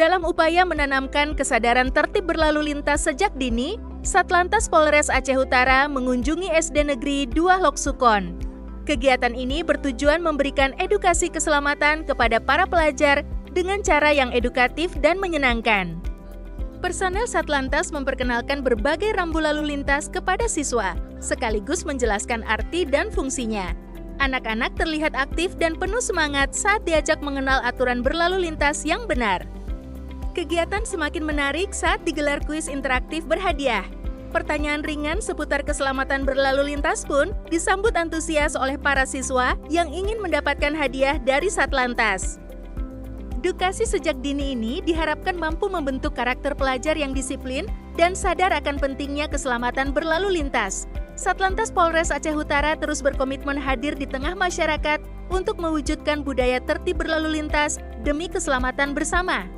Dalam upaya menanamkan kesadaran tertib berlalu lintas sejak dini, Satlantas Polres Aceh Utara mengunjungi SD Negeri 2 Loksukon. Kegiatan ini bertujuan memberikan edukasi keselamatan kepada para pelajar dengan cara yang edukatif dan menyenangkan. Personel Satlantas memperkenalkan berbagai rambu lalu lintas kepada siswa, sekaligus menjelaskan arti dan fungsinya. Anak-anak terlihat aktif dan penuh semangat saat diajak mengenal aturan berlalu lintas yang benar. Kegiatan semakin menarik saat digelar kuis interaktif berhadiah. Pertanyaan ringan seputar keselamatan berlalu lintas pun disambut antusias oleh para siswa yang ingin mendapatkan hadiah dari Satlantas. Edukasi sejak dini ini diharapkan mampu membentuk karakter pelajar yang disiplin dan sadar akan pentingnya keselamatan berlalu lintas. Satlantas Polres Aceh Utara terus berkomitmen hadir di tengah masyarakat untuk mewujudkan budaya tertib berlalu lintas demi keselamatan bersama.